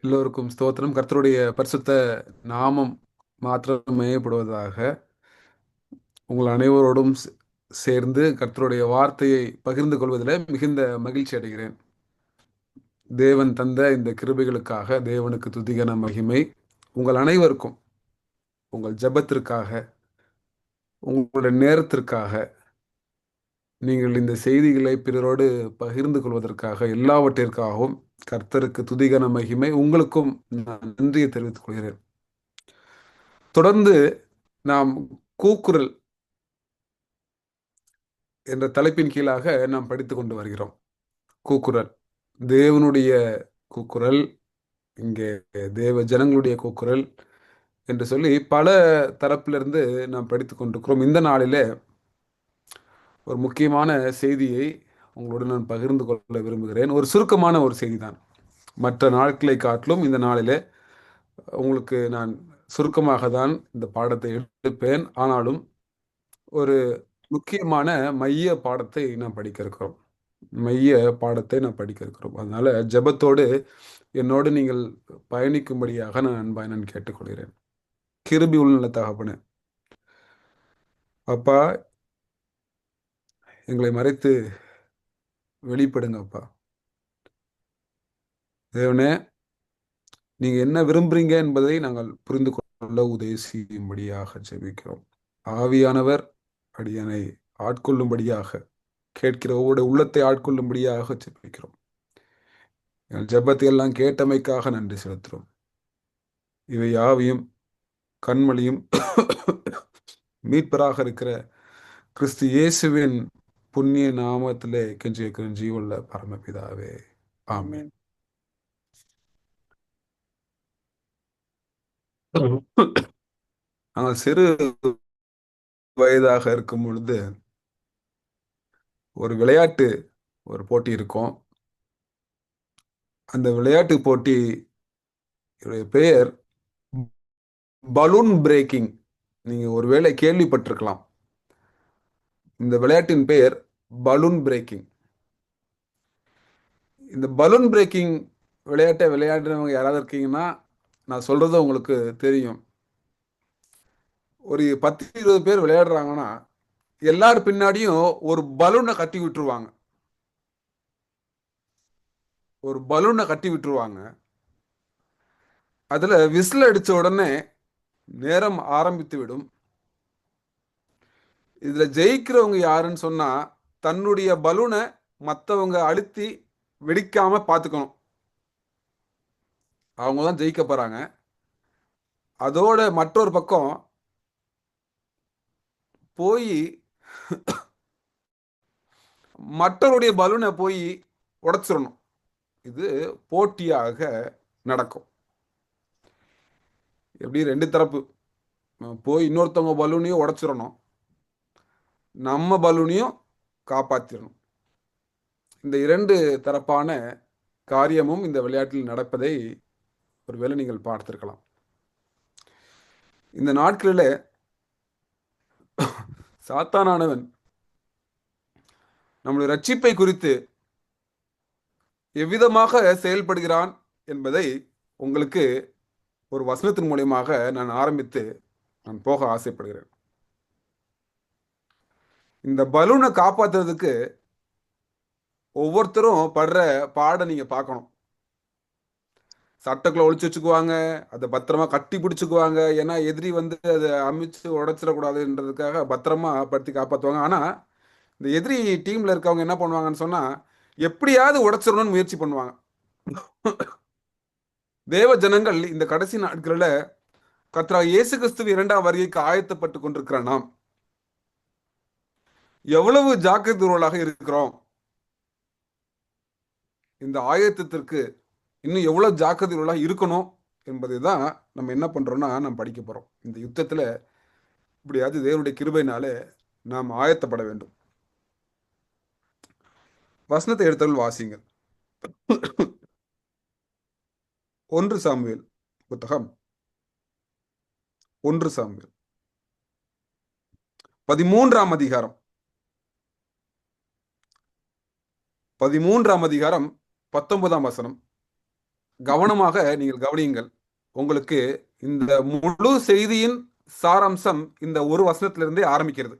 எல்லோருக்கும் ஸ்தோத்திரம். கர்த்தருடைய பரிசுத்த நாமம் மாத்திரம் மேயப்படுவதாக. உங்கள் அனைவரோடும் சேர்ந்து கர்த்தருடைய வார்த்தையை பகிர்ந்து கொள்வதில் மிகுந்த மகிழ்ச்சி அடைகிறேன். தேவன் தந்த இந்த கிருபைகளுக்காக தேவனுக்கு துதிகன மகிமை. உங்கள் அனைவருக்கும் உங்கள் ஜெபத்திற்காக, உங்களுடைய நேரத்திற்காக, நீங்கள் இந்த செய்திகளை பிறரோடு பகிர்ந்து கொள்வதற்காக, எல்லாவற்றிற்காகவும் கர்த்தருக்கு துதிகன மகிமை. உங்களுக்கும் நான் நன்றியை தெரிவித்துக் கொள்கிறேன். தொடர்ந்து நாம் கூக்குரல் என்ற தலைப்பின் கீழாக நாம் படித்துக் கொண்டு வருகிறோம். கூக்குரல், தேவனுடைய கூக்குரல், இங்கே தேவ ஜனங்களுடைய கூக்குரல் என்று சொல்லி பல தரப்பிலிருந்து நாம் படித்துக் கொண்டிருக்கிறோம். இந்த நாளிலே ஒரு முக்கியமான செய்தியை உங்களோடு நான் பகிர்ந்து கொள்ள விரும்புகிறேன். ஒரு சுருக்கமான ஒரு செய்தி தான். மற்ற நாட்களை காட்டிலும் இந்த நாளிலே உங்களுக்கு நான் சுருக்கமாக தான் இந்த பாடத்தை எடுப்பேன். ஆனாலும் ஒரு முக்கியமான மைய பாடத்தை நாம் படிக்க இருக்கிறோம். மைய பாடத்தை நாம் படிக்க இருக்கிறோம். அதனால ஜெபத்தோடு என்னோடு நீங்கள் பயணிக்கும்படியாக நான் கேட்டுக்கொள்கிறேன். கிருபி உள்ள தகப்பனே, அப்பா, எங்களை மறைத்து வெளிப்படுங்க அப்பா. தேவனே, நீங்க என்ன விரும்புறீங்க என்பதை நாங்கள் புரிந்து கொள்ள உதவி செய்யும்படியாக ஜெபிக்கிறோம். ஆவியானவர் அடியனை ஆட்கொள்ளும்படியாக, கேட்கிற ஒவ்வொரு உள்ளத்தை ஆட்கொள்ளும்படியாக ஜெபிக்கிறோம். எங்கள் ஜெபத்தை எல்லாம் கேட்டமைக்காக நன்றி செலுத்துகிறோம். இவை யாவையும் கண்மொழியும் மீட்பராக இருக்கிற கிறிஸ்து இயேசுவின் புண்ணிய நாமத்திலே கெஞ்சி இருக்கிற ஜீவனுள்ள பரமபிதாவே, ஆமென். நாங்கள் சிறு வயதாக இருக்கும் பொழுது ஒரு விளையாட்டு ஒரு போட்டி இருக்கும். அந்த விளையாட்டு போட்டி பெயர் பலூன் பிரேக்கிங். நீங்க ஒருவேளை கேள்விப்பட்டிருக்கலாம். இந்த விளையாட்டின் பெயர் பலூன் பிரேக்கிங். இந்த பலூன் பிரேக்கிங் விளையாட்டை விளையாடுறவங்க யாராவது இருக்கீங்கன்னா நான் சொல்றது உங்களுக்கு தெரியும். ஒரு 10-20 பேர் விளையாடுறாங்கன்னா எல்லார் பின்னாடியும் ஒரு பலூனை கட்டி விட்டுருவாங்க. ஒரு பலூனை கட்டி விட்டுருவாங்க. அதுல விசில் அடிச்ச உடனே நேரம் ஆரம்பித்து விடும். இதுல ஜெயிக்கிறவங்க யாருன்னு சொன்னா தன்னுடைய பலூனை மற்றவங்க அழுத்தி வெடிக்காம பார்த்துக்கணும். அவங்க தான் ஜெயிக்க போறாங்க. அதோட மற்றொரு பக்கம் போய் மற்றவருடைய பலூனை போய் உடைச்சிடணும். இது போட்டியாக நடக்கும். எப்படி ரெண்டு தரப்பு போய் இன்னொருத்தவங்க பலூனையும் உடைச்சிடணும், நம்ம பலூனையும் காப்பாற்றிடணும். இந்த இரண்டு தரப்பான காரியமும் இந்த விளையாட்டில் நடப்பதை ஒருவேளை நீங்கள் பார்த்திருக்கலாம். இந்த நாட்களில் சாத்தானானவன் நம்முடைய ரட்சிப்பை குறித்து எவ்விதமாக செயல்படுகிறான் என்பதை உங்களுக்கு ஒரு வசனத்தின் மூலியமாக நான் ஆரம்பித்து நான் போக ஆசைப்படுகிறேன். இந்த பலூனை காப்பாற்றுறதுக்கு ஒவ்வொருத்தரும் படுற பாட நீங்க பார்க்கணும். சட்டைக்குள்ள ஒளிச்சு வச்சுக்குவாங்க, அதை பத்திரமா கட்டி பிடிச்சுக்குவாங்க. ஏன்னா எதிரி வந்து அதை அமைச்சு உடைச்சிடக்கூடாதுன்றதுக்காக பத்திரமா படுத்தி காப்பாற்றுவாங்க. ஆனா இந்த எதிரி டீம்ல இருக்கவங்க என்ன பண்ணுவாங்கன்னு சொன்னா எப்படியாவது உடைச்சிடணும்னு முயற்சி பண்ணுவாங்க. தேவ ஜனங்கள் இந்த கடைசி நாட்களில் கர்த்தராகிய இயேசு கிறிஸ்து இரண்டாம் வருகைக்கு ஆயத்தப்பட்டு கொண்டிருக்கிற நாம் எவ்வளவு ஜாக்கிரதையாக இருக்கிறோம்? இந்த ஆயத்தத்திற்கு இன்னும் எவ்வளவு ஜாக்கிரதையாக இருக்கணும் என்பதை தான் நம்ம என்ன பண்றோம்னா நாம் படிக்க போறோம். இந்த யுத்தத்துல இப்படியாவது தேவனுடைய கிருபையினாலே நாம் ஆயத்தப்பட வேண்டும். வசனத்தை எடுத்தவர்கள் வாசிங்கள். 1 சாமுவேல் புத்தகம் 1 சாமுவேல் 13ஆம் அதிகாரம் 19ஆம் வசனம். கவனமாக நீங்கள் கவனியுங்கள். உங்களுக்கு இந்த முழு செய்தியின் சாராம்சம் இந்த ஒரு வசனத்திலிருந்தே ஆரம்பிக்கிறது.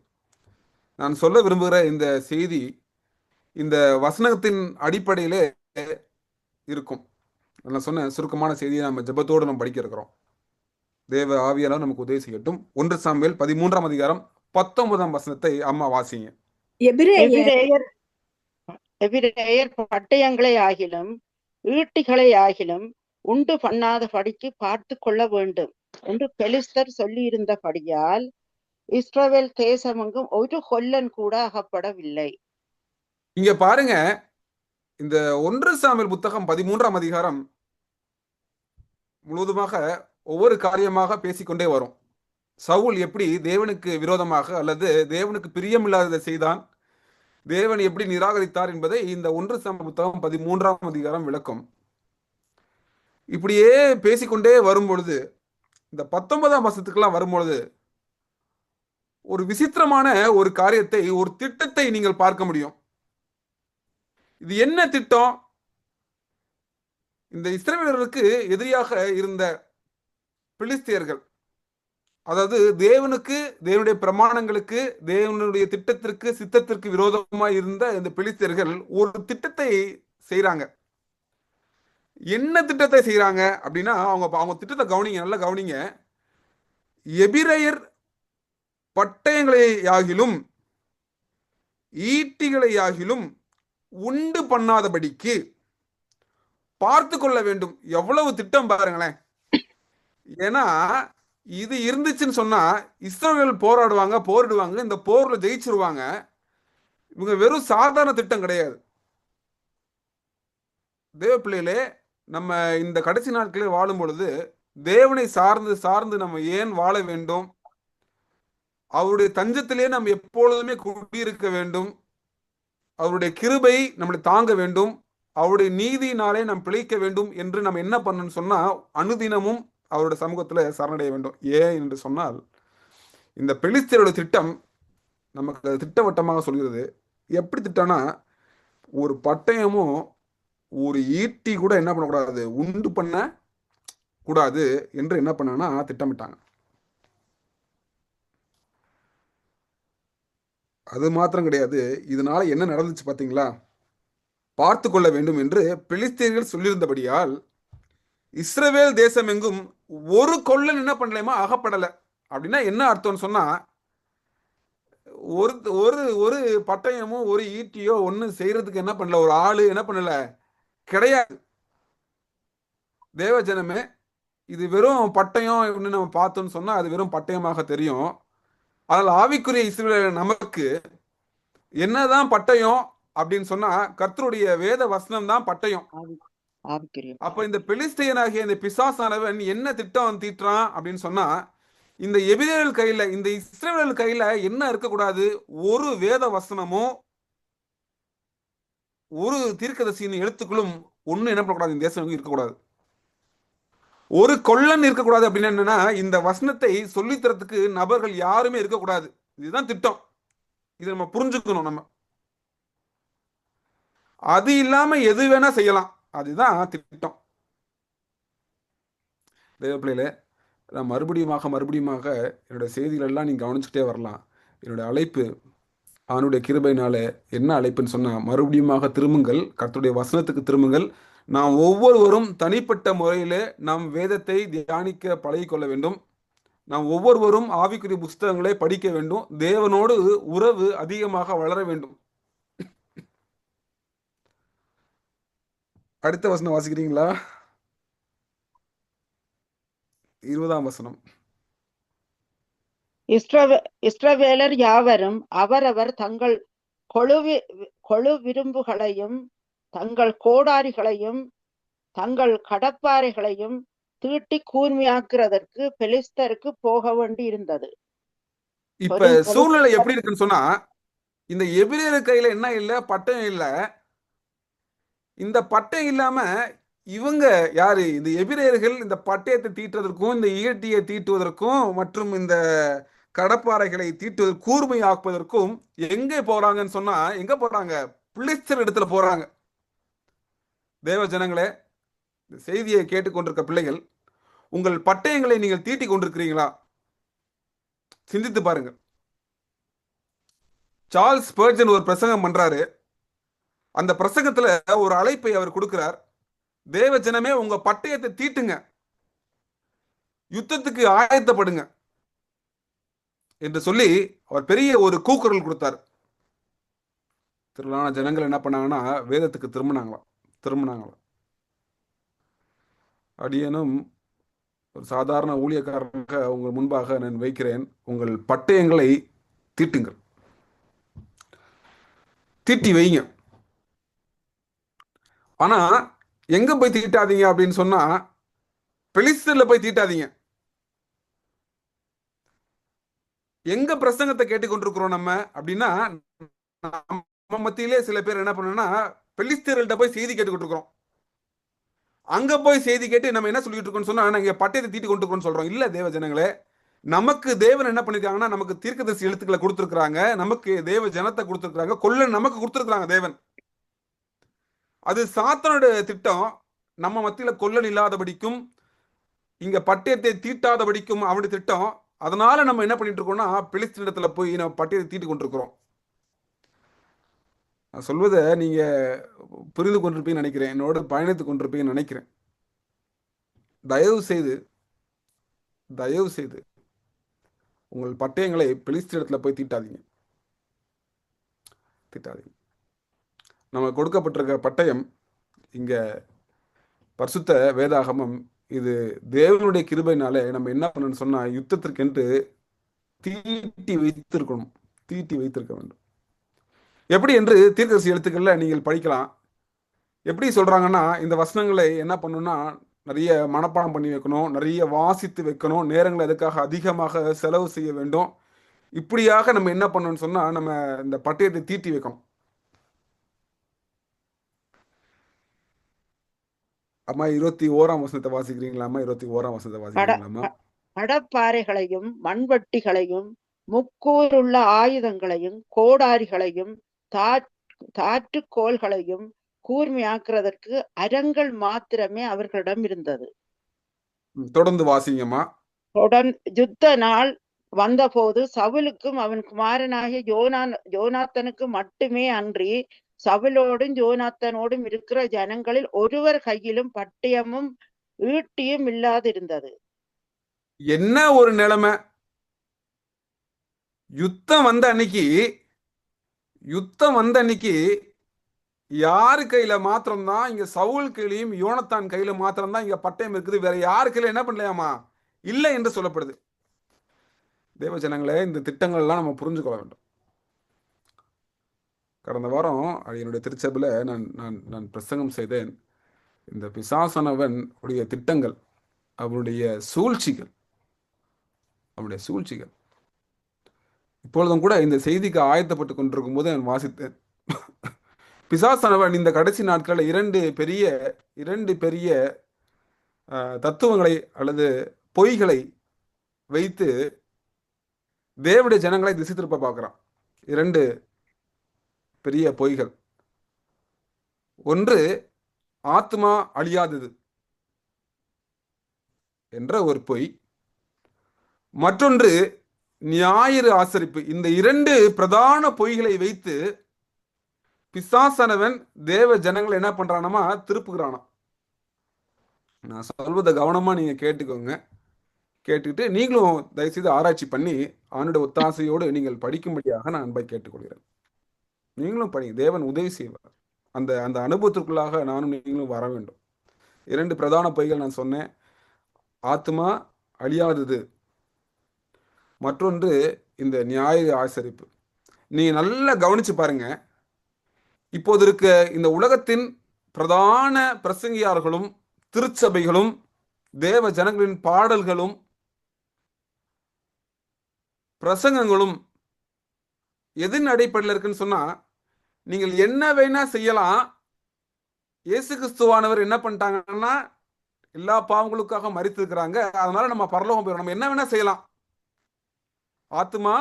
நான் சொல்ல விரும்புகிற இந்த செய்தி இந்த வசனத்தின் அடிப்படையிலே இருக்கும். நான் சொன்ன சுருக்கமான செய்தியை நம்ம ஜெபத்தோடு நம்ம படிக்க இருக்கிறோம். தேவ ஆவியானவர் நமக்கு உதவி செய்யட்டும். 1 சாமுவேல் 13ஆம் அதிகாரம் 19ஆம் வசனத்தை அம்மா வாசிங்க. எபிரேயர் எபிரேயர் எபிரேயர் பட்டயங்களை ஆகிலும் ஈட்டிகளை ஆகிலும் உண்டு பண்ணாதபடிக்கு பார்த்து கொள்ள வேண்டும் என்று பெலிஸ்தர் சொல்லியிருந்தபடியால் இஸ்ரவேல் தேசமெங்கும் ஒரு கொல்லன் கூட அகப்படவில்லை. இங்க பாருங்க, இந்த 1 சாமுவேல் புத்தகம் 13ஆம் அதிகாரம் முழுவதுமாக ஒவ்வொரு காரியமாக பேசிக்கொண்டே வரும். சவுல் எப்படி தேவனுக்கு விரோதமாக அல்லது தேவனுக்கு பிரியமில்லாததை செய்தான், தேவன் எப்படி நிராகரித்தார் என்பதை இந்த 1 சாமுவேல் புத்தகம் 13ஆம் அதிகாரம் விளக்கும். இப்படியே பேசிக்கொண்டே வரும் பொழுது இந்த 19ஆம் வசனத்துக்கெல்லாம் வரும்பொழுது ஒரு விசித்திரமான ஒரு காரியத்தை, ஒரு திட்டத்தை நீங்கள் பார்க்க முடியும். இது என்ன திட்டம்? இந்த இஸ்ரவேலருக்கு எதிரியாக இருந்த பிலிஸ்தியர்கள், அதாவது தேவனுக்கு, தேவனுடைய பிரமாணங்களுக்கு, தேவனுடைய திட்டத்திற்கு, சித்தத்திற்கு விரோதமாக இருந்த இந்த பிலிஸ்தியர்கள் ஒரு திட்டத்தை செய்யறாங்க. என்ன திட்டத்தை செய்யறாங்க அப்படின்னா, அவங்க திட்டத்தை கவனிங்க, நல்லா கவனிங்க. எபிரேயர் பட்டயங்களை ஆகிலும் ஈட்டிகளை ஆகிலும் உண்டு பண்ணாதபடிக்கு பார்த்து கொள்ள வேண்டும். எவ்வளவு திட்டம் பாருங்களேன். ஏன்னா இது இருந்துச்சுன்னு சொன்னா இஸ்ரவேல் போராடுவாங்க, போரிடுவாங்க, இந்த போர்ல ஜெயிச்சிருவாங்க. இவங்க வெறும் சாதாரண திட்டம் கிடையாது. தேவ பிள்ளைகளே, நம்ம இந்த கடைசி நாட்களில் வாழும் பொழுது தேவனை சார்ந்து சார்ந்து நம்ம ஏன் வாழ வேண்டும்? அவருடைய தஞ்சத்திலே நம்ம எப்பொழுதுமே குடியிருக்க வேண்டும். அவருடைய கிருபை நம்மளை தாங்க வேண்டும். அவருடைய நீதியினாலே நாம் பிழைக்க வேண்டும் என்று நம்ம என்ன பண்ணணும்னு சொன்னா அனுதினமும் அவருடைய சமூகத்துல சரணடைய வேண்டும். ஏன் என்று சொன்னால் இந்த பெலிஸ்தியரோட திட்டம் நமக்கு திட்டவட்டமாக சொல்கிறது. எப்படி திட்டம்னா, ஒரு பட்டயமும் ஒரு ஈட்டி கூட என்ன பண்ணக்கூடாது, உண்டு பண்ண கூடாது என்று என்ன பண்ணாங்கன்னா திட்டமிட்டாங்க. அது மாத்திரம் கிடையாது, இதனால என்ன நடந்துச்சு பாத்தீங்களா? பார்த்து கொள்ள வேண்டும் என்று பெலிஸ்தியர்கள் சொல்லியிருந்தபடியால் இஸ்ரவேல் தேசம் எங்கும் ஒரு கொள்ளன் என்ன பண்ணலாமா, அகப்படல. அப்படின்னா என்ன அர்த்தம்னு சொன்னா, ஒரு ஒரு ஒரு பட்டயமோ ஒரு ஈட்டியோ ஒண்ணு செய்யறதுக்கு என்ன பண்ணல, ஒரு ஆளு என்ன பண்ணல, கிடையாது. தேவ ஜனமே, இது வெறும் பட்டயம் நம்ம பார்த்தோம்னு சொன்னா அது வெறும் பட்டயமாக தெரியும். ஆனால் ஆவிக்குரிய இஸ்ரவேல் நமக்கு என்னதான் பட்டயம் அப்படின்னு சொன்னா கர்த்தருடைய வேத வசனம் தான் பட்டயம். அப்ப இந்த பெலிஸ்தியனாகிய இந்த பிசாசானவன் என்ன திட்டம் தீட்டுறான் அப்படின்னு சொன்னா, இந்த எபிரேயர்கள் கையில, இந்த இஸ்ரவேல் கையில என்ன இருக்கக்கூடாது, ஒரு வேத வசனமோ ஒரு தீர்க்கதரிசியின் எழுத்துக்களும் ஒண்ணு என்ன பண்ணக்கூடாது, இந்த தேசம் இருக்கக்கூடாது. ஒரு கொள்ளன் இருக்கக்கூடாது. அப்படின்னு என்னன்னா, இந்த வசனத்தை சொல்லித்தரத்துக்கு நபர்கள் யாருமே இருக்கக்கூடாது. இதுதான் திட்டம். இது நம்ம புரிஞ்சுக்கணும். நம்ம அது இல்லாம எது வேணா செய்யலாம், அதுதான் திட்டம். தேவப்பிள்ளையில, நான் மறுபடியுமாக என்னுடைய செய்திகள் எல்லாம் நீங்க கவனிச்சுட்டே வரலாம். என்னுடைய அழைப்பு அவனுடைய கிருபையினால என்ன அழைப்புன்னு சொன்னா, மறுபடியுமாக திரும்புங்கள், கர்த்தருடைய வசனத்துக்கு திரும்புங்கள். நாம் ஒவ்வொருவரும் தனிப்பட்ட முறையிலே நாம் வேதத்தை தியானிக்க பழகிக்கொள்ள வேண்டும். நாம் ஒவ்வொருவரும் ஆவிக்குரிய புஸ்தகங்களை படிக்க வேண்டும். தேவனோடு உறவு அதிகமாக வளர வேண்டும். அடுத்த வசனம் வாசிக்கிறீங்களா? 20ஆம் வசனம். இஸ்ரவேலர் யாவரும் அவரவர் தங்கள் கொழு விரும்புகளையும் தங்கள் கோடாரிகளையும் தங்கள் கடப்பாறைகளையும் தீட்டி கூர்மையாக்குறதற்கு பெலிஸ்தருக்கு போக வேண்டி இருந்தது. இப்ப சூழ்நிலை எப்படி இருக்குன்னு சொன்னா, இந்த எபிரேயர் கையில என்ன இல்ல, பட்டயம் இல்ல. இந்த பட்டயம் இல்லாம இவங்க யாரு, இந்த எபிரேயர்கள் இந்த பட்டயத்தை தீட்டுவதற்கும் இந்த ஈட்டியை தீட்டுவதற்கும் மற்றும் இந்த கடப்பாறைகளை தீட்டுவதற்கு கூர்மையாக்குவதற்கும் எங்கே போறாங்கன்னு சொன்னா, எங்க போறாங்க, பிலிஸ்தர் இடத்துல போறாங்க. தேவ ஜனங்களே, இந்த செய்தியை கேட்டுக்கொண்டிருக்க பிள்ளைகள், உங்கள் பட்டயங்களை நீங்கள் தீட்டிக் கொண்டிருக்கிறீங்களா? சிந்தித்து பாருங்கள். சார்ல்ஸ் ஸ்பர்ஜன் ஒரு பிரசங்கம் பண்றாரு. அந்த பிரசங்கத்துல ஒரு அழைப்பை அவர் கொடுக்கிறார். தேவ ஜனமே, உங்க பட்டயத்தை தீட்டுங்க, யுத்தத்துக்கு ஆயத்தப்படுங்க என்று சொல்லி அவர் பெரிய ஒரு கூக்குரல் கொடுத்தார். திரளான ஜனங்கள் என்ன பண்ணாங்கன்னா வேதத்துக்கு திரும்பினாங்களாம். அடியனும் ஒரு சாதாரண ஊழியக்காரனாக உங்கள் முன்பாக நான் வைக்கிறேன். உங்கள் பட்டயங்களை தீட்டுங்கள், தீட்டி வைங்க. ஆனா எங்க போய் தீட்டாதீங்க அப்படின்னு சொன்னா, பெலிஸ்தர்ல போய் தீட்டாதீங்க. எங்க பிரசங்கத்தை கேட்டுக்கொண்டிருக்கிறோம் நம்ம அப்படின்னா, நம்ம மத்தியிலே சில பேர் என்ன பண்ணணும்னா பெலிஸ்தர்கள்ட்ட போய் செய்தி கேட்டுக்கிட்டு இருக்கிறோம். அங்க போய் செய்தி கேட்டு நம்ம என்ன சொல்லிட்டு இருக்கோம்னு சொன்னா, நாங்க பட்டயத்தை தீட்டி கொண்டு இருக்கோம்னு சொல்றோம். இல்ல தேவ ஜனங்களே, நமக்கு தேவன் என்ன பண்ணிருக்காங்கன்னா, நமக்கு தீர்க்கதரிசி எழுத்துக்களை கொடுத்திருக்காங்க, நமக்கு தேவ ஜனத்தை கொடுத்திருக்காங்க, கொல்லன் நமக்கு கொடுத்திருக்காங்க தேவன். அது சாத்தானுடைய திட்டம். நம்ம மத்தியில கொல்லன் இல்லாதபடிக்கும், இங்க பட்டயத்தை தீட்டாதபடிக்கும் அவனுடைய திட்டம். அதனால நம்ம என்ன பண்ணிட்டு இருக்கோம்னா, பிலிஸ்தீனத்துல போய் நம்ம பட்டயத்தை தீட்டி கொண்டிருக்கிறோம். நான் சொல்வதை நீங்க புரிந்து கொண்டிருப்பீங்கன்னு நினைக்கிறேன். என்னோட பயணித்துக் கொண்டிருப்பீங்கன்னு நினைக்கிறேன். தயவு செய்து, தயவு செய்து உங்கள் பட்டயங்களை பெலிஸ்தீனத்துல போய் தீட்டாதீங்க, தீட்டாதீங்க. நம்ம கொடுக்கப்பட்டிருக்க பட்டயம் இங்க பரிசுத்த வேதாகமம். இது தேவனுடைய கிருபையினாலே நம்ம என்ன பண்ணணும்னு சொன்னா, யுத்தத்திற்கென்று தீட்டி வைத்திருக்கணும், தீட்டி வைத்திருக்க வேண்டும். எப்படி என்று தீர்க்கதரிசி எழுத்துக்கள்ல நீங்கள் படிக்கலாம். எப்படி சொல்றாங்கன்னா, இந்த வசனங்களை என்ன பண்ணணும்னா நிறைய மனப்பாடம் பண்ணி வைக்கணும், நிறைய வாசித்து வைக்கணும், நேரங்களை அதுக்காக அதிகமாக செலவு செய்ய வேண்டும். இப்படியாக நம்ம என்ன பண்ணணும்னு சொன்னா, நம்ம இந்த பட்டயத்தை தீட்டி வைக்கணும். அம்மா 21ஆம் வசனத்தை வாசிக்கிறீங்களாம்மா? 21ஆம் வசனத்தை கட வாசிக்கிறீங்களாம்மா? க- கடப்பாறைகளையும் மண்வெட்டிகளையும் முக்கூறுள்ள ஆயுதங்களையும் கோடாரிகளையும் தாற்றுக்கோள்களையும் கூர்மையாக்குறதற்கு அரங்கள் மாத்திரமே அவர்களிடம் இருந்தது. தொடர்ந்து வாசிங்கம்மா. யுத்த நாள் வந்தபோது சவுலுக்கும் அவன் குமாரனாகிய யோனாத்தனுக்கு மட்டுமே அன்றி சவுலோடும் யோனாத்தனோடும் இருக்கிற ஜனங்களில் ஒருவர் கையிலும் பட்டயமும் ஈட்டியும் இல்லாதிருந்தது. என்ன ஒரு நிலைமை! யுத்தம் வந்த அன்னைக்கு, யுத்தம் வந்த அன்னைக்கு யாரு கையில மாத்திரம்தான், இங்க சவுல் கையிலையும் யோனத்தான் கையில மாத்திரம்தான் இங்க பட்டயம் இருக்குது. வேற யாரு கையில என்ன பண்ணலையாமா? இல்லை என்று சொல்லப்படுது. தேவ ஜனங்களே, இந்த திட்டங்கள் எல்லாம் நம்ம புரிஞ்சுக்கொள்ள வேண்டும். கடந்த வாரம் என்னுடைய திருச்சபையில நான் நான் நான் பிரசங்கம் செய்தேன். இந்த பிசாசனவன் உடைய திட்டங்கள், அவனுடைய சூழ்ச்சிகள், அவனுடைய சூழ்ச்சிகள். இப்பொழுதும் கூட இந்த செய்திக்கு ஆயத்தப்பட்டு கொண்டிருக்கும் போது நான் வாசித்தேன். பிசாசானவன் இந்த கடைசி நாட்களில் இரண்டு பெரிய தத்துவங்களை அல்லது பொய்களை வைத்து தேவனுடைய ஜனங்களை திசை திருப்ப பார்க்கிறான். இரண்டு பெரிய பொய்கள். ஒன்று, ஆத்மா அழியாதது என்ற ஒரு பொய். மற்றொன்று, ஞாயிறு ஆசரிப்பு. இந்த இரண்டு பிரதான பொய்களை வைத்து பிசாசானவன் தேவ ஜனங்களை என்ன பண்றானமா? திருப்புகிறானா. நான் சொல்வதை கவனமா நீங்க கேட்டுக்கோங்க. கேட்டுக்கிட்டு நீங்களும் தயவுசெய்து ஆராய்ச்சி பண்ணி அவனுடைய ஒத்தாசையோடு நீங்கள் படிக்கும்படியாக நான் அன்பை கேட்டுக்கொள்கிறேன். நீங்களும் படி, தேவன் உதவி செய்வார். அந்த அந்த அனுபவத்திற்குள்ளாக நானும் நீங்களும் வர வேண்டும். இரண்டு பிரதான பொய்கள் நான் சொன்னேன். ஆத்மா அழியாதது, மற்றொன்று இந்த ஞாயிறு ஆசரிப்பு. நீங்க நல்லா கவனிச்சு பாருங்க. இப்போது இருக்க இந்த உலகத்தின் பிரதான பிரசங்கியார்களும் திருச்சபைகளும் தேவ ஜனங்களின் பாடல்களும் பிரசங்கங்களும் எதின் அடிப்படையில் இருக்குன்னு சொன்னா, நீங்கள் என்ன வேணா செய்யலாம். இயேசு கிறிஸ்துவானவர் என்ன பண்ணிட்டாங்கன்னா, எல்லா பாவங்களுக்காக மரித்திருக்கிறாங்க, அதனால நம்ம பரலோகம் போயிடும், நம்ம என்ன வேணா செய்யலாம், ஆத்மா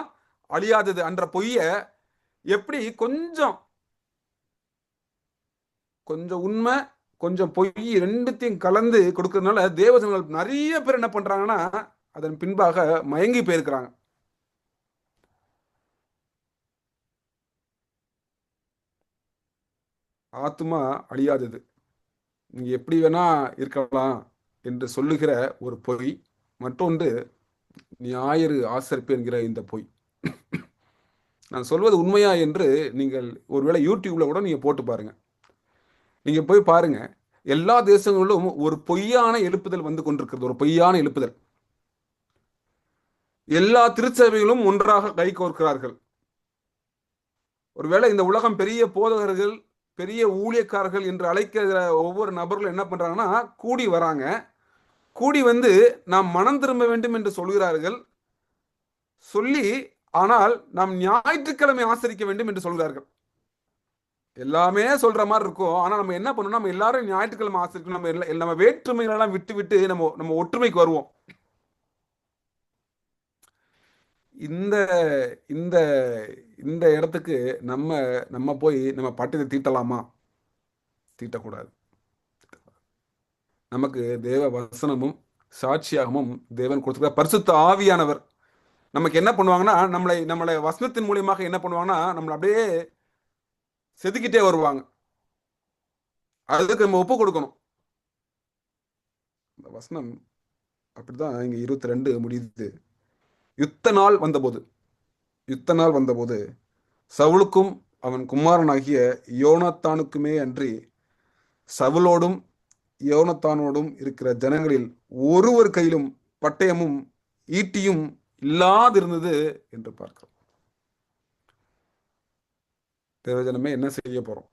அழியாதது என்ற பொய்ய எப்படி கொஞ்சம் கொஞ்சம் உண்மை கொஞ்சம் பொய் ரெண்டுத்தையும் கலந்து கொடுக்கறதுனால தேவஜனங்கள் நிறைய பேர் என்ன பண்றாங்கன்னா அதன் பின்பாக மயங்கி போயிருக்கிறாங்க. ஆத்துமா அழியாதது, நீங்க எப்படி வேணா இருக்கலாம் என்று சொல்லுகிற ஒரு பொய். மற்றொன்று ஞாயிறு ஆசரிப்பு என்கிற இந்த பொய். நான் சொல்வது உண்மையா என்று நீங்கள் ஒருவேளை யூடியூப்ல கூட நீங்க போட்டு பாருங்க. நீங்க போய் பாருங்க, எல்லா தேசங்களிலும் ஒரு பொய்யான எழுப்புதல் வந்து கொண்டிருக்கிறது, ஒரு பொய்யான எழுப்புதல். எல்லா திருச்சபைகளும் ஒன்றாக கை கோர்க்கிறார்கள். ஒருவேளை இந்த உலகம் பெரிய போதகர்கள், பெரிய ஊழியக்காரர்கள் என்று அழைக்கிற ஒவ்வொரு நபர்களும் என்ன பண்றாங்கன்னா கூடி வராங்க. கூடி வந்து நாம் மனம் திரும்ப வேண்டும் என்று சொல்கிறார்கள். சொல்லி ஆனால் நாம் ஞாயிற்றுக்கிழமை ஆசரிக்க வேண்டும் என்று சொல்கிறார்கள். எல்லாமே சொல்ற மாதிரி இருக்கும். ஆனா நம்ம என்ன பண்ணணும், நம்ம எல்லாரும் ஞாயிற்றுக்கிழமை ஆசரிக்கணும். நம்ம வேற்றுமைகளெல்லாம் விட்டு விட்டு நம்ம நம்ம ஒற்றுமைக்கு வருவோம். இந்த இந்த இந்த இடத்துக்கு நம்ம நம்ம போய் நம்ம பட்டத்தை தீட்டலாமா? தீட்டக்கூடாது. நமக்கு தேவ வசனமும் சாட்சியாகவும் தேவன் கொடுத்துருக்க பரிசுத்த ஆவியானவர் நமக்கு என்ன பண்ணுவாங்கன்னா, நம்மளை நம்மளை வசனத்தின் மூலியமாக என்ன பண்ணுவாங்கன்னா நம்மளை அப்படியே செதுக்கிட்டே வருவாங்க. அதுக்கு நம்ம ஒப்பு கொடுக்கணும். இந்த வசனம் அப்படிதான் இங்க 22 முடியுது. யுத்த நாள் வந்தபோது, யுத்த நாள் வந்தபோது சவுலுக்கும் அவன் குமாரனாகிய யோனத்தானுக்குமே அன்றி சவுலோடும் யோனத்தானோடும் இருக்கிற ஜனங்களில் ஒருவர் கையிலும் பட்டயமும் ஈட்டியும் இல்லாதிருந்தது என்று பார்க்கிறோம். தேவஜனமே என்ன செய்ய போறோம்?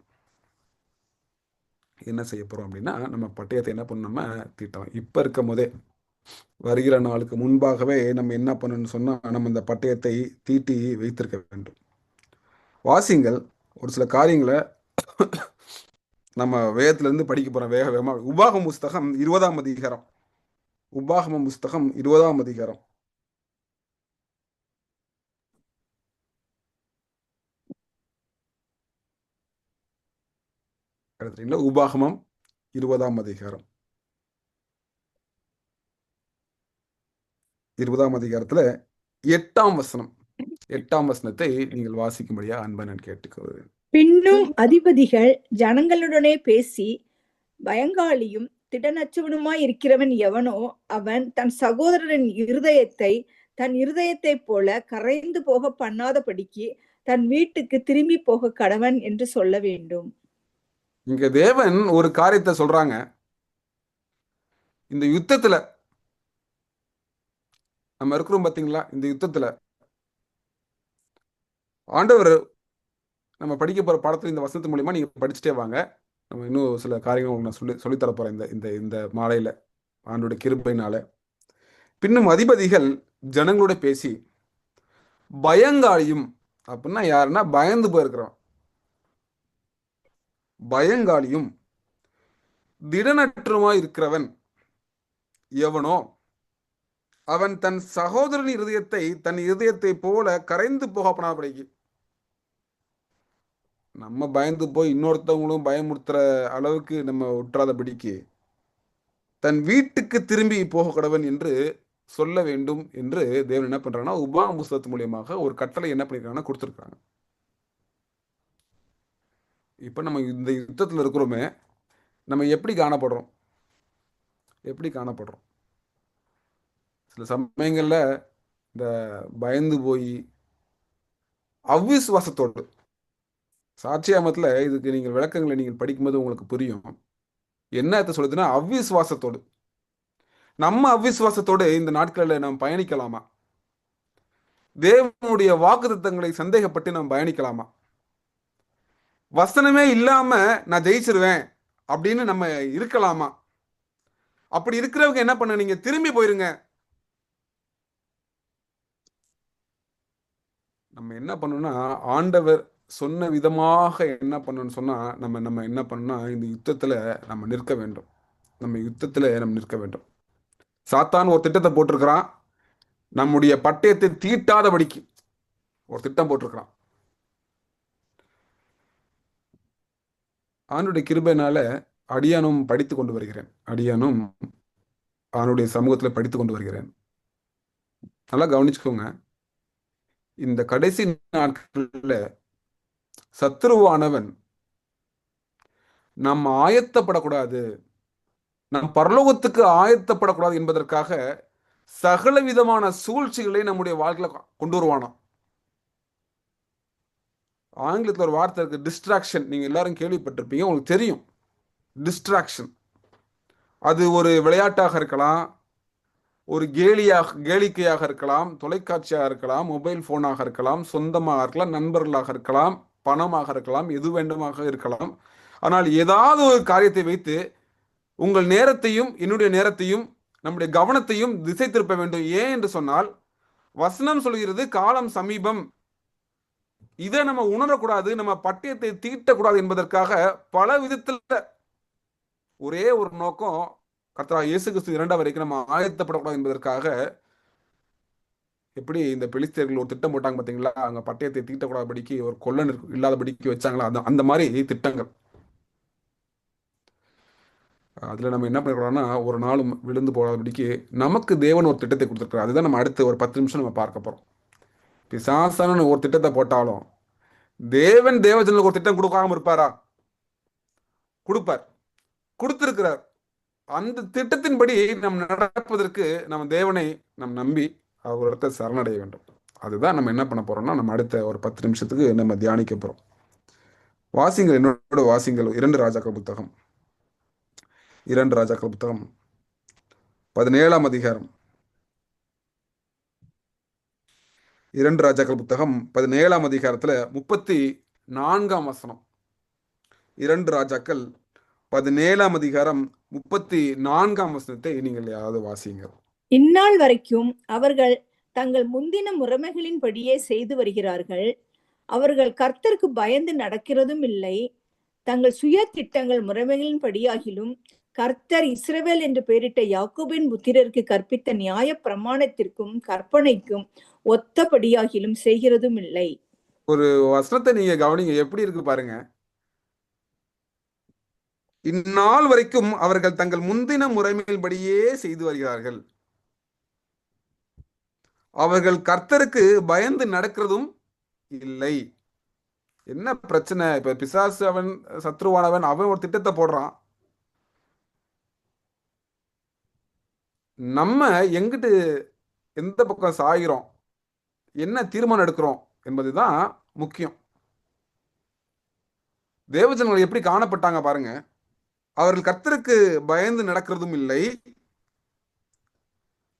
என்ன செய்ய போறோம் அப்படின்னா, நம்ம பட்டயத்தை என்ன பண்ணணும், நம்ம தீட்டலாம். இப்ப இருக்கும் போதே, வருகிற நாளுக்கு முன்பாகவே நம்ம என்ன பண்ணணும்னு சொன்னா நம்ம இந்த பட்டயத்தை தீட்டி வைத்திருக்க வேண்டும். வாசிங்கள், ஒரு சில காரியங்களை நம்ம வேதத்திலிருந்து படிக்க போறோம் வேக வேகமா. உபாகம புஸ்தகம் 20ஆம் அதிகாரம். உபாகம புஸ்தகம் 20ஆம் அதிகாரம். எடுத்துட்டீங்களா? உபாகமம் 20ஆம் அதிகாரம். 20ஆம் அதிகாரத்துல 8ஆம் வசனம். 8ஆம் வசனத்தை நீங்கள் வாசிக்கும்படியா அன்பை நான் கேட்டுக்கொள்கிறேன். பின்னும் அதிபதிகள் ஜனங்களுடனே பேசி, பயங்காளியும் திடனற்றவனுமாய் இருக்கிறவன் எவனோ அவன் தன் சகோதரரின் இருதயத்தை தன் இருதயத்தைப் போல கரைந்து போக பண்ணாதபடிக்கு தன் வீட்டுக்கு திரும்பி போக கடவன் என்று சொல்ல வேண்டும். இங்க தேவன் ஒரு காரியத்தை சொல்றாங்க. இந்த யுத்தத்துல நம்ம இருக்கிறோம் பாத்தீங்களா? இந்த யுத்தத்துல ஆண்டவர் நம்ம படிக்க போற பாடத்துல இந்த வசனத்து மூலியமா நீங்க படிச்சுட்டே வாங்க. நம்ம இன்னும் சில காரியங்கள் உங்களுக்கு நான் சொல்லித்தர போறேன் இந்த இந்த இந்த மாலையில ஆண்டோட கிருபையினால. பின்னும் அதிபதிகள் ஜனங்களோட பேசி, பயங்காளியும் அப்படின்னா யாருன்னா பயந்து போயிருக்கிறோம், பயங்காளியும் திடனற்றுமாய் இருக்கிறவன் எவனோ அவன் தன் சகோதரன் இருதயத்தை தன் இருதயத்தை போல கரைந்து போக பண்ணாபடிக்கு. நம்ம பயந்து போய் இன்னொருத்தவங்களும் பயமுறுத்துற அளவுக்கு நம்ம உற்றாதபடிக்கு தன் வீட்டுக்கு திரும்பி போக கடவன் என்று சொல்ல வேண்டும் என்று தேவன் என்ன பண்றாங்கன்னா உபாகம புஸ்தகத்து மூலியமாக ஒரு கட்டளை என்ன பண்ணிருக்காங்கன்னா கொடுத்துருக்காங்க. இப்ப நம்ம இந்த யுத்தத்துல இருக்கிறோமே, நம்ம எப்படி காணப்படுறோம்? எப்படி காணப்படுறோம்? சில சமயங்கள்ல இந்த பயந்து போய் அவ்விசுவாசத்தோடு, சாட்சியாமத்துல இதுக்கு நீங்கள் விளக்கங்களை நீங்கள் படிக்கும்போது உங்களுக்கு புரியும். என்ன சொல்லுதுன்னா அவ்விசுவாசத்தோடு, நம்ம அவ்விசுவாசத்தோடு இந்த நாட்களில் நாம் பயணிக்கலாமா? தேவனுடைய வாக்குத்தத்தங்களை சந்தேகப்பட்டு நாம் பயணிக்கலாமா? வசனமே இல்லாம நான் ஜெயிச்சிருவேன் அப்படின்னு நம்ம இருக்கலாமா? அப்படி இருக்கிறவங்க என்ன பண்ண, நீங்க திரும்பி போயிருங்க. நம்ம என்ன பண்ணணும்னா ஆண்டவர் சொன்ன விதமாக என்ன பண்ணணும்னு சொன்னா நம்ம நம்ம என்ன பண்ணணும்னா இந்த யுத்தத்துல நம்ம நிற்க வேண்டும். நம்ம யுத்தத்துல நம்ம நிற்க வேண்டும். சாத்தான் ஒரு திட்டத்தை போட்டிருக்கிறான். நம்முடைய பட்டயத்தை தீட்டாதபடிக்கு ஒரு திட்டம் போட்டிருக்கிறான். ஆண்டுடைய கிருபையினால அடியானும் படித்து கொண்டு வருகிறேன். அடியானும் அவனுடைய சமூகத்தில் படித்து கொண்டு வருகிறேன். நல்லா கவனிச்சுக்கோங்க. இந்த கடைசி நாட்கள்ல சத்துருவானவன் நம்ம ஆயத்தப்படக்கூடாது, நம் பரலோகத்துக்கு ஆயத்தப்படக்கூடாது என்பதற்காக சகல விதமான சூழ்ச்சிகளை நம்முடைய வாழ்க்கையில கொண்டு வருவானாம். ஆங்கிலத்தில் ஒரு வார்த்தை இருக்கு, டிஸ்ட்ராக்ஷன். நீங்க எல்லாரும் கேள்விப்பட்டிருப்பீங்க, உங்களுக்கு தெரியும். டிஸ்ட்ராக்ஷன் அது ஒரு விளையாட்டாக இருக்கலாம், ஒரு கேளிக்கையாக இருக்கலாம், தொலைக்காட்சியாக இருக்கலாம், மொபைல் போனாக இருக்கலாம், சொந்தமாக இருக்கலாம், நண்பர்களாக இருக்கலாம், பணமாக இருக்கலாம், எது வேண்டுமாக இருக்கலாம். ஆனால் ஏதாவது ஒரு காரியத்தை வைத்து உங்கள் நேரத்தையும் என்னுடைய நேரத்தையும் நம்முடைய கவனத்தையும் திசை திருப்ப வேண்டும். ஏன் என்று சொன்னால், வசனம் சொல்கிறது காலம் சமீபம். இதை நம்ம உணரக்கூடாது, நம்ம பட்டயத்தை தீட்டக்கூடாது என்பதற்காக பல விதத்தில் ஒரே ஒரு நோக்கம், கர்த்தராகிய இயேசு கிறிஸ்து இரண்டாம் வரைக்கும் நம்ம ஆயத்தப்படக்கூடாது என்பதற்காக. எப்படி இந்த பெலிஸ்தர்கள் ஒரு திட்டம் போட்டாங்க பார்த்தீங்களா, அங்கே பட்டயத்தை தீட்டக்கூடாதபடிக்கு ஒரு கொல்லன் இல்லாதபடிக்கு வச்சாங்களா, அந்த மாதிரி திட்டங்கள். அதில் நம்ம என்ன பண்ணிக்கிறோம்னா, ஒரு நாளும் விழுந்து போகாதபடிக்கு நமக்கு தேவன் ஒரு திட்டத்தை கொடுத்துருக்காரு. அதுதான் நம்ம அடுத்து ஒரு 10 நிமிஷம் நம்ம பார்க்க போகிறோம். பிசாசான ஒரு திட்டத்தை போட்டாலும் தேவன் தேவஜனுக்கு ஒரு திட்டம் கொடுக்காம இருப்பாரா? கொடுப்பார், கொடுத்திருக்கிறார். அந்த திட்டத்தின்படி நம் நடப்பதற்கு நம்ம தேவனை நம் நம்பி அவர்கிட்ட சரணடைய வேண்டும். அதுதான் நம்ம என்ன பண்ண போறோம்னா, நம்ம அடுத்த ஒரு 10 நிமிஷத்துக்கு நம்ம தியானிக்க போறோம். வாசிங்கள், என்னோட வாசிங்கள். 2 ராஜாக்கள் புத்தகம், 2 ராஜாக்கள் புத்தகம் 17ஆம் அதிகாரம். 2 ராஜாக்கள் புத்தகம் 17ஆம் அதிகாரத்துல 34ஆம் வசனம். 2 ராஜாக்கள் 17ஆம் அதிகாரம் 34ஆம் வசனத்தை நீங்கள் யாராவது வாசிங்க. இந்நாள் வரைக்கும் அவர்கள் தங்கள் முந்தின முறைமைகளின்படியே செய்து வருகிறார்கள். அவர்கள் கர்த்தருக்கு பயந்து நடக்கிறதும் இல்லை. தங்கள் சுய திட்டங்கள் முறைமைகளின்படியாகிலும் கர்த்தர் இஸ்ரவேல் என்று பெயரிட்ட யாக்கோபின் புத்திரருக்கு கற்பித்த நியாய பிரமாணத்திற்கும் கற்பனைக்கும் ஒத்தபடியாகிலும் செய்கிறதும் இல்லை. ஒரு வசனத்தை நீங்க கவனிங்க, எப்படி இருக்கு பாருங்க. இந்நாள் வரைக்கும் அவர்கள் தங்கள் முந்தின முறைமையின்படியே செய்து வருகிறார்கள். அவர்கள் கர்த்தருக்கு பயந்து நடக்கிறதும் இல்லை. என்ன பிரச்சனை? இப்ப பிசாசு, அவன் சத்ருவானவன், அவன் ஒரு திட்டத்தை போடுறான். நம்ம எங்கிட்டு எந்த பக்கம் சாகிறோம், என்ன தீர்மானம் எடுக்கிறோம் என்பதுதான் முக்கியம். தேவஜனங்கள் எப்படி காணப்பட்டாங்க பாருங்க. அவர்கள் கர்த்தருக்கு பயந்து நடக்கிறதும் இல்லை,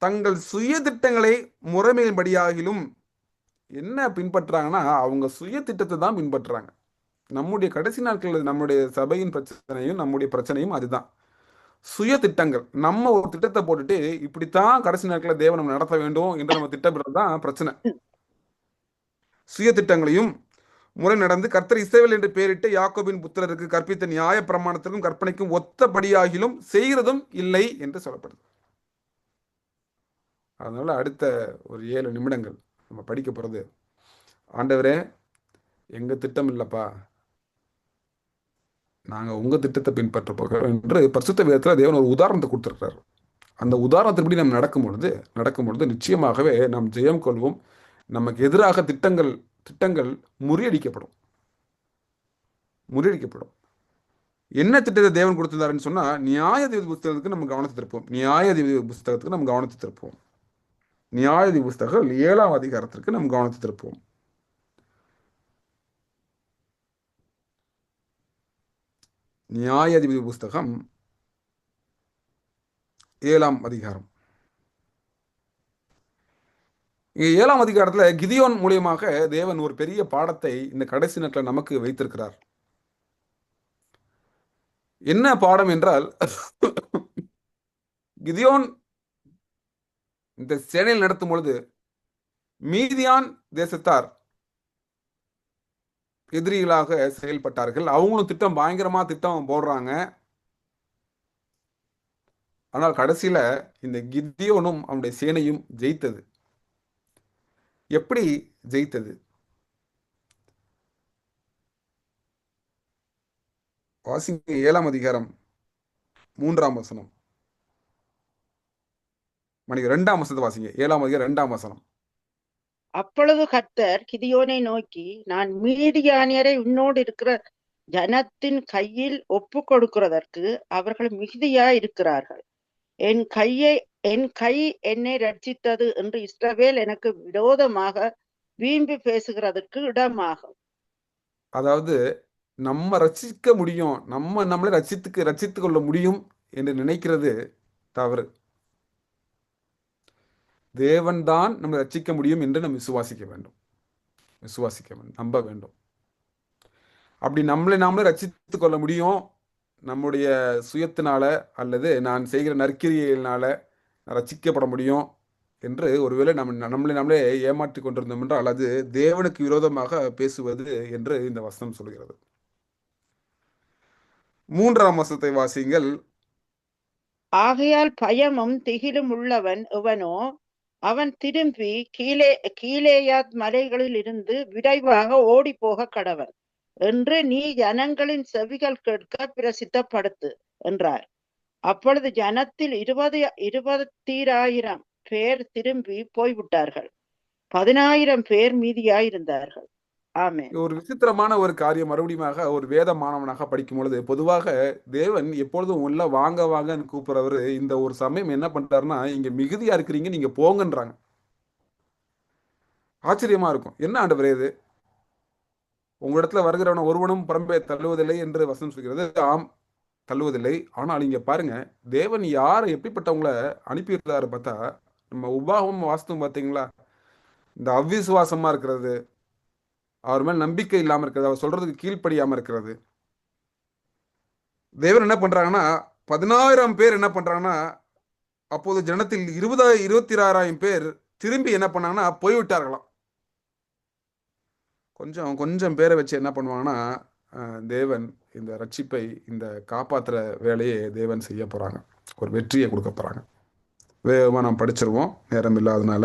தங்கள் சுய திட்டங்களை முறைமையின்படியாகிலும். என்ன பின்பற்றாங்கன்னா, அவங்க சுய திட்டத்தை தான் பின்பற்றுறாங்க. நம்முடைய கடைசி நாட்களில் நம்முடைய சபையின் பிரச்சனையும் நம்முடைய பிரச்சனையும் அதுதான். சுய திட்டங்கள். நம்ம ஒரு திட்டத்தை போட்டுட்டு இப்படித்தான் கடைசி நாட்களில் தேவன் நம்ம நடத்த வேண்டும் என்று நம்ம திட்டமிடுறது தான் பிரச்சனை. சுய திட்டங்களையும் முறை நடந்து கர்த்தர் இஸ்ரவேல் என்று பெயரிட்டு யாக்கோபின் புத்திரருக்கு கற்பித்த நியாய பிரமாணத்திற்கும் கற்பனைக்கும் ஒத்தபடியாகிலும் செய்கிறதும் இல்லை என்று சொல்லப்படுது. அதனால அடுத்த ஒரு 7 நிமிடங்கள் நம்ம படிக்க போறது, ஆண்டவரே எங்க திட்டம் இல்லப்பா, நாங்க உங்க திட்டத்தை பின்பற்ற போகிறோம் என்று பரிசுத்த வேதத்தில் தேவன் ஒரு உதாரணத்தை கொடுத்திருக்கிறார். அந்த உதாரணத்தின்படி நம்ம நடக்கும் பொழுது நிச்சயமாகவே நாம் ஜெயம் கொள்வோம். நமக்கு எதிராக திட்டங்கள் முறியடிக்கப்படும். என்ன திட்டத்தை தேவன் கொடுத்திருந்தாருன்னு சொன்னா, நியாயாதிபதி புஸ்தகத்துக்கு நம்ம கவனத்தை திருப்போம். நியாயாதிபதி புஸ்தகம் 7ஆம் அதிகாரத்திற்கு நம்ம கவனத்தை திருப்போம். நியாயாதிபதி புஸ்தகம் 7ஆம் அதிகாரம். 7ஆம் அதிகாரத்துல கிதியோன் மூலியமாக தேவன் ஒரு பெரிய பாடத்தை இந்த கடைசி நாட்களில் நமக்கு வைத்திருக்கிறார். என்ன பாடம் என்றால், கிதியோன் இந்த சேனையில் நடத்தும் பொழுது மீதியான் தேசத்தார் எதிரிகளாக செயல்பட்டார்கள். அவங்களும் பயங்கரமா திட்டம் போடுறாங்க. ஆனால் கடைசியில இந்த கிதியோனும் அவனுடைய சேனையும் ஜெயித்தது. எப்படி ஜெயித்தது? வாசிங்க 7ஆம் அதிகாரம் 3ஆம் வசனம். மணிக்கு 2ஆம் வசனத்தை வாசிங்க. 7ஆம் அதிகாரம் 2ஆம் வசனம். அப்பொழுது கர்த்தர் கிதியோனை நோக்கி, நான் மீதியானியரை உன்னோடு இருக்கிற ஜனத்தின் கையில் ஒப்பு கொடுக்கிறதற்கு அவர்கள் மிகுதியாய் இருக்கிறார்கள். என் கை என்னை ரட்சித்தது என்று இஸ்ரவேல் எனக்கு விரோதமாக வீம்பி பேசுகிறதற்கு இடமாகும். அதாவது நம்ம ரட்சிக்க முடியும், நம்மளை ரட்சித்து கொள்ள முடியும் என்று நினைக்கிறது தவறு. தேவன் தான் நம்மை ரட்சிக்க முடியும் என்று நம்ம விசுவாசிக்க வேண்டும், நம்ப வேண்டும். அப்படி நாமளே ரட்சித்து கொள்ள முடியும் நம்முடைய சுயத்தினால அல்லது நான் செய்கிற நற்கிரியினால ரட்சிக்கப்பட முடியும் என்று ஒருவேளை நம்மளே ஏமாற்றி கொண்டிருந்தோம் என்றால் அது தேவனுக்கு விரோதமாக பேசுவது என்று இந்த வசனம் சொல்கிறது. 3ஆம் வசனத்தை வாசிங்கள். ஆகையால் பயமும் திகிலும் உள்ளவன் எவனோ அவன் திரும்பி கீலேயாத் மலைகளில் இருந்து விரைவாக ஓடி போக கடவன் என்று நீ ஜனங்களின் செவிகள் கேட்க பிரசித்தப்படுத்து என்றார். அப்பொழுது ஜனத்தில் 20,000 பேர் திரும்பி போய்விட்டார்கள். 10,000 பேர் மீதியாயிருந்தார்கள். ஆமென். ஒரு விசித்திரமான ஒரு காரியம். மறுபடியும் ஒரு வேத மாணவனாக படிக்கும் பொழுது பொதுவாக தேவன் எப்பொழுதும் உள்ள வாங்க வாங்கன்னு கூப்பிடுறவர் இந்த ஒரு சமயம் என்ன பண்றாருன்னா, இங்க மிகுதியா இருக்கிறீங்க, நீங்க போங்கன்றாங்க. ஆச்சரியமா இருக்கும். என்ன ஆண்டவரே இது, உங்களிடத்துல வருகிறவன ஒருவனும் புறம்பே தள்ளுவதில்லை என்று வசனம் சொல்கிறது. ஆம், தள்ளுவதில்லை. ஆனால் இங்க பாருங்க, தேவன் யாரை எப்படிப்பட்டவங்களை அனுப்பியிருந்தாரு பார்த்தா, நம்ம உபாகமம் வாஸ்தவம் பார்த்தீங்களா, இந்த அவ்விசுவாசமா இருக்கிறது, அவர் மேல் நம்பிக்கை இல்லாம இருக்கிறது, அவர் சொல்றதுக்கு கீழ்ப்படியாம இருக்கிறது. தேவன் என்ன பண்றாங்கன்னா 10,000 பேர் என்ன பண்றாங்கன்னா, அப்போது ஜனத்தில் 26,000 பேர் திரும்பி என்ன பண்ணாங்கன்னா போய்விட்டார்களாம். கொஞ்சம் பேரை வச்சு என்ன பண்ணுவாங்கன்னா, தேவன் இந்த ரட்சிப்பை, இந்த காப்பாற்றுற வேலையை தேவன் செய்ய போறாங்க, ஒரு வெற்றியை கொடுக்க போறாங்க. வேகமாக நாம் படிச்சிருவோம், நேரம் இல்லாதனால.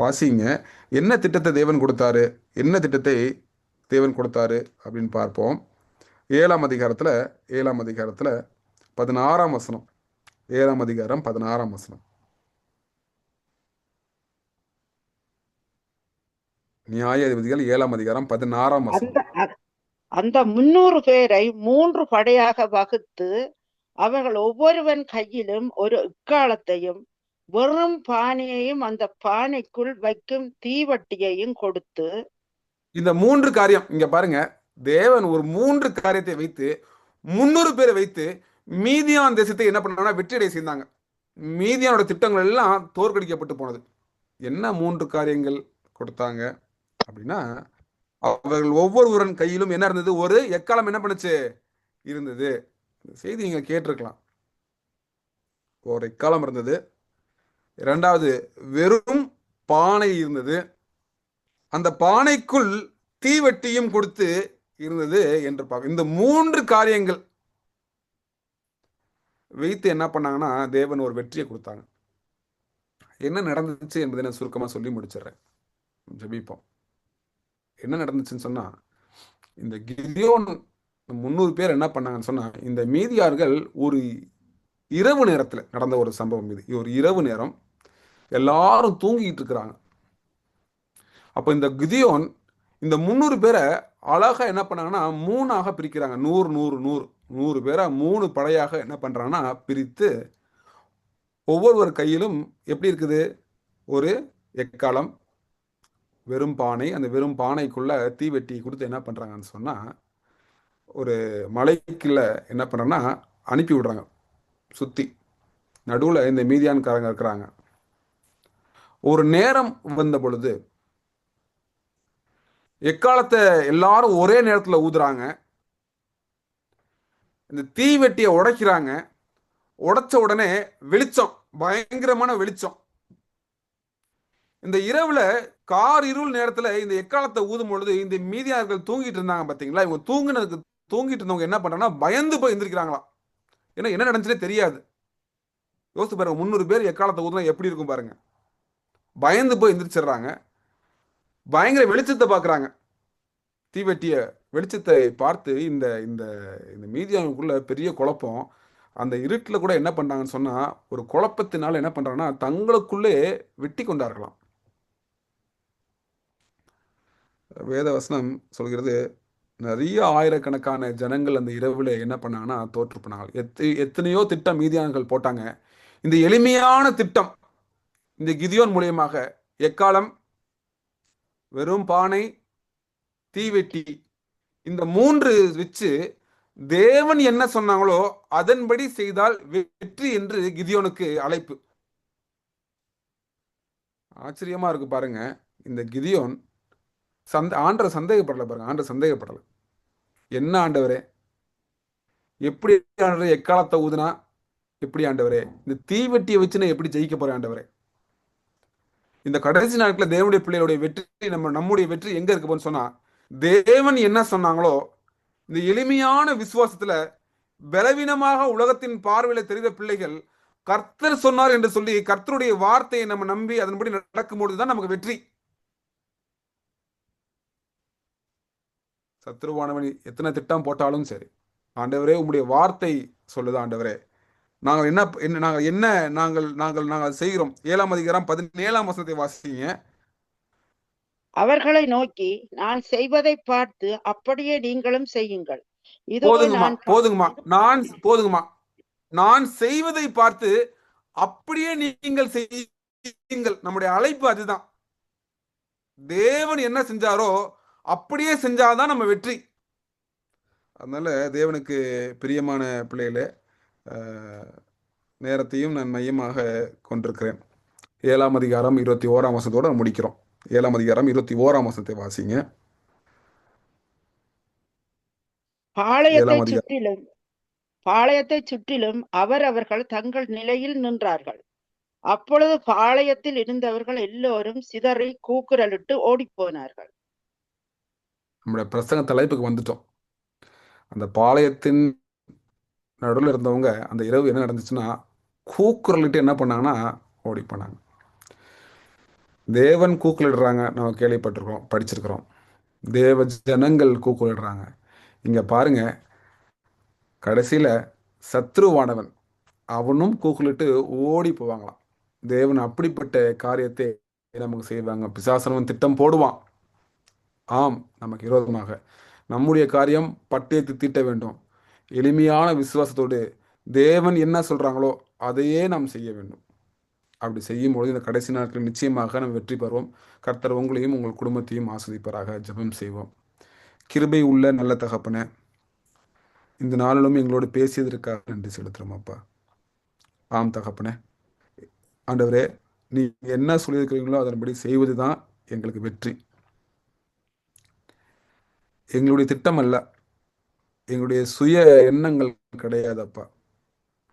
வாசிங்க, என்ன திட்டத்தை தேவன் கொடுத்தாரு, என்ன திட்டத்தை தேவன் கொடுத்தாரு அப்படின்னு பார்ப்போம். 7ஆம் அதிகாரத்தில் 16ஆம் வசனம். 7ஆம் அதிகாரம் 16ஆம் வசனம். நியாயாதிபதிகள் 7ஆம் அதிகாரம் 16ஆம் வசனம். அந்த 300 பேரை 3 படையாக வகுத்து அவர்கள் ஒவ்வொருவன் கையிலும் ஒரு எக்காளத்தையும் வெறும் பானையையும் அந்த பானைக்குள் வைக்கும் தீவட்டியையும் கொடுத்து, இந்த 3 காரியம் இங்க பாருங்க, தேவன் ஒரு 3 காரியத்தை வைத்து 300 பேரை வைத்து மீதியான் தேசத்தை என்ன பண்ணாங்கன்னா வெற்றியடை செய்தாங்க. மீதியானோட திட்டங்கள் எல்லாம் தோற்கடிக்கப்பட்டு போனது. என்ன 3 காரியங்கள் கொடுத்தாங்க அப்படின்னா, அவர்கள் ஒவ்வொருவரின் கையிலும் என்ன இருந்தது, ஒரு எக்காலம் என்ன பண்ணுச்சு இருந்தது. செய்தி நீங்க கேட்டிருக்கலாம். ஒரு எக்காலம் இருந்தது. இரண்டாவது, வெறும் பானை இருந்தது. அந்த பானைக்குள் தீவட்டியும் கொடுத்து இருந்தது என்று பார்க்க. இந்த 3 காரியங்கள் வைத்து என்ன பண்ணாங்கன்னா தேவன் ஒரு வெற்றியை கொடுத்தாங்க. என்ன நடந்துச்சு என்பதை நான் சுருக்கமா சொல்லி முடிச்சிடுறேன், ஜெபிப்போம். என்ன நடந்துச்சுன்னு சொன்னா, இந்த கிதியோன் 300 பேர் என்ன பண்ணாங்கன்னு சொன்னா, இந்த மீதியார்கள் ஒரு இரவு நேரத்துல நடந்த ஒரு சம்பவம் இது. ஒரு இரவு நேரம், எல்லாரும் தூங்கிட்டு இருக்கிறாங்க. அப்போ இந்த கிதியோன் இந்த 300 பேரை அழகா என்ன பண்ணாங்கன்னா 3ஆக பிரிக்கிறாங்க. 100 பேரை 3 படையாக என்ன பண்றாங்கன்னா பிரித்து, ஒவ்வொரு கையிலும் எப்படி இருக்குது, ஒரு எக்காலம், வெறும் பானை. அந்த வெறும் பானைக்குள்ள தீவெட்டி கொடுத்து என்ன பண்றாங்கன்னு சொன்னா, ஒரு மலைக்குள்ள என்ன பண்றாங்கன்னா அனுப்பி விடுறாங்க. சுத்தி நடுவுல இந்த மீதியான்காரங்க இருக்கிறாங்க. ஒரு நேரம் வந்த பொழுது எக்காலத்தை எல்லாரும் ஒரே நேரத்துல ஊதுறாங்க. இந்த தீவெட்டியை உடைக்கிறாங்க. உடைச்ச உடனே வெளிச்சம், பயங்கரமான வெளிச்சம். இந்த இரவுல கார் இருள் நேரத்துல இந்த எக்காலத்தை ஊதும் பொழுது இந்த மீதியார்கள் தூங்கிட்டு இருந்தாங்க பாத்தீங்களா, இவங்க தூங்கிட்டு இருந்தவங்க என்ன பண்றாங்கன்னா பயந்து போய் எந்திரிக்கிறாங்களாம். ஏன்னா என்ன நடந்துச்சுனே தெரியாது. யோசிச்சு பாருங்க, 300 பேர் எக்காலத்தை ஊதுனா எப்படி இருக்கும் பாருங்க. பயந்து போய் எந்திரிச்சிடுறாங்க. பயங்கர வெளிச்சத்தை பார்க்குறாங்க. தீவெட்டிய வெளிச்சத்தை பார்த்து இந்த இந்த இந்த மீதியானுக்குள்ள பெரிய குழப்பம். அந்த இருட்டில் கூட என்ன பண்ணாங்கன்னு சொன்னா, ஒரு குழப்பத்தினால என்ன பண்றாங்கன்னா தங்களுக்குள்ளே வெட்டி கொண்டார்களாம். வேத வசனம் சொல்கிறது, நிறைய ஆயிரக்கணக்கான ஜனங்கள் அந்த இரவுல என்ன பண்ணாங்கன்னா தோற்று போனாங்க. எத்தனையோ திட்டம் மீதியான்கள் போட்டாங்க. இந்த எளிமையான திட்டம், இந்த கிதியோன் மூலியமாக, எக்காலம், வெறும் பானை, தீவெட்டி, இந்த 3 வச்சு தேவன் என்ன சொன்னாங்களோ அதன்படி செய்தால் வெற்றி என்று கிதியோனுக்கு அழைப்பு. ஆச்சரியமா இருக்கு பாருங்க. இந்த கிதியோன் ஆண்டரை சந்தேகப்படல பாருங்க. ஆண்டரை சந்தேகப்படல. என்ன ஆண்டவரே, எப்படி ஆண்டவரே எக்காலத்தை ஊதுனா எப்படி ஆண்டவரே, இந்த தீவெட்டியை வச்சு நான் எப்படி ஜெயிக்க போறேன் ஆண்டவரே, இந்த கடைசி நாட்களில் தேவனுடைய பிள்ளைகளுடைய வெற்றி, நம்முடைய வெற்றி எங்க இருக்கு போன்னு சொன்னா, தேவன் என்ன சொன்னாங்களோ இந்த எளிமையான விசுவாசத்துல பலவீனமாக உலகத்தின் பார்வையில தெரிந்த பிள்ளைகள் கர்த்தர் சொன்னார் என்று சொல்லி கர்த்தருடைய வார்த்தையை நம்ம நம்பி அதன்படி நடக்கும்போது தான் நமக்கு வெற்றி. சத்ருவானவன் எத்தனை திட்டம் போட்டாலும் சரி, ஆண்டவரே உம்முடைய வார்த்தை சொல்லுது ஆண்டவரே, நாங்கள் நாங்கள் செய்கிறோம். 7ஆம் அதிகாரம் 17ஆம் வசனத்தை வாசிங்க. அவர்களை நோக்கி, நான் செய்வதை பார்த்து அப்படியே நீங்களும் செய்யுங்கள். இதோ போதுங்கம்மா, நான் போதுங்கம்மா, போதுங்கம்மா, நான் செய்வதை பார்த்து அப்படியே நீங்கள் செய்யுங்கள். நம்முடைய அழைப்பு அதுதான். தேவன் என்ன செஞ்சாரோ அப்படியே செஞ்சாதான் நம்ம வெற்றி. அதனால தேவனுக்கு பிரியமான பிள்ளைகளே, நேரத்தையும் நான் மையமாக கொண்டிருக்கிறேன். 7ஆம் அதிகாரம் 21ஆம் வசனத்தோட முடிக்கிறோம். 7ஆம் அதிகாரம் 21ஆம் வசனத்தை வாசிங்க. பாளையத்தை சுற்றிலும் அவர்கள் தங்கள் நிலையில் நின்றார்கள். அப்பொழுது பாளையத்தில் இருந்தவர்கள் எல்லோரும் சிதறி கூக்குரலிட்டு ஓடி போனார்கள். நம்முடைய பிரசங்க தலைப்புக்கு வந்துட்டோம். அந்த பாளையத்தின் நடுவில் இருந்தவங்க அந்த இரவு என்ன நடந்துச்சுன்னா, கூக்குரலிட்டு என்ன பண்ணாங்கன்னா ஓடி போனாங்க. தேவன் கூக்குலிடுறாங்க, நம்ம கேள்விப்பட்டிருக்கிறோம், படிச்சிருக்கிறோம். தேவ ஜனங்கள் கூக்குலிடுறாங்க. இங்க பாருங்க, கடைசியில சத்ருவானவன் அவனும் கூக்குலிட்டு ஓடி போவாங்களாம். தேவன் அப்படிப்பட்ட காரியத்தை நமக்கு செய்வாங்க. பிசாசனவன் திட்டம் போடுவான், ஆம், நமக்கு விரோதமாக. நம்முடைய காரியம் பட்டயத்தை தீட்ட வேண்டும். எளிமையான விசுவாசத்தோடு தேவன் என்ன சொல்றாங்களோ அதையே நாம் செய்ய வேண்டும். அப்படி செய்யும்பொழுது இந்த கடைசி நாட்களில் நிச்சயமாக நம்ம வெற்றி பெறுவோம். கர்த்தர் உங்களையும் உங்கள் குடும்பத்தையும் ஆஸ்வதிப்பாராக. ஜெபம் செய்வோம். கிருபை உள்ள நல்ல தகப்பனே, இந்த நாளிலும் எங்களோடு பேசியதற்காக நன்றி செலுத்துறோம் அப்பா. ஆம் தகப்பனே, ஆண்டவரே, நீ என்ன சொல்லியிருக்கிறீங்களோ அதன்படி செய்வது தான் எங்களுக்கு வெற்றி. எங்களுடைய திட்டம் அல்ல, எங்களுடைய சுய எண்ணங்கள் கிடையாதப்பா.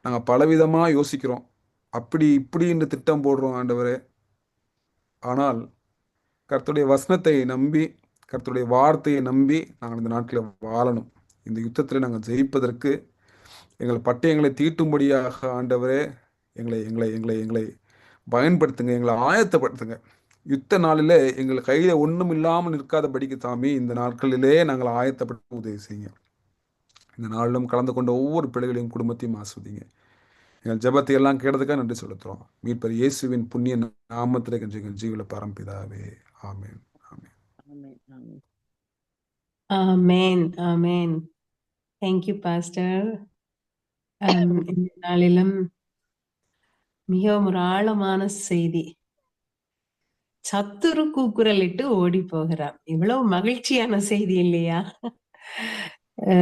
நாங்கள் பலவிதமாக யோசிக்கிறோம், அப்படி இப்படி என்று திட்டம் போடுறோம் ஆண்டவரே. ஆனால் கர்த்தருடைய வசனத்தை நம்பி, கர்த்தருடைய வார்த்தையை நம்பி நாங்கள் இந்த நாட்டில் வாழணும். இந்த யுத்தத்தில் நாங்கள் ஜெயிப்பதற்கு எங்கள் பட்டயங்களை தீட்டும்படியாக ஆண்டவரே எங்களை எங்களை எங்களை எங்களை பயன்படுத்துங்க, எங்களை ஆயத்தப்படுத்துங்க. யுத்த நாளில் எங்கள் கையில் ஒன்றும் இல்லாமல் நிற்காதபடிக்கு தாமி இந்த நாட்களிலே நாங்கள் ஆயத்தப்பட்டு உதவி செய்யுங்க. இந்த நாளிலும் கலந்து கொண்ட ஒவ்வொரு பிள்ளைகளையும் குடும்பத்தையும் ஆஸ்வதிங்க. எங்கள் ஜெபத்தை எல்லாம் கேட்டதுக்காக நன்றி செலுத்துறோம். மீட்பர் இயேசுவின் புண்ணிய நாமத்திலே எங்கள் ஜீவில பரம்பிதாவே. ஆமென். ஆமென். ஆமென். Thank you, Pastor. இந்த நாளிலும் மிகவும் ஒரு ஆழமான செய்தி. சத்துரு கூக்குரலிட்டு ஓடி போகிறான். இவ்வளவு மகிழ்ச்சியான செய்தி இல்லையா?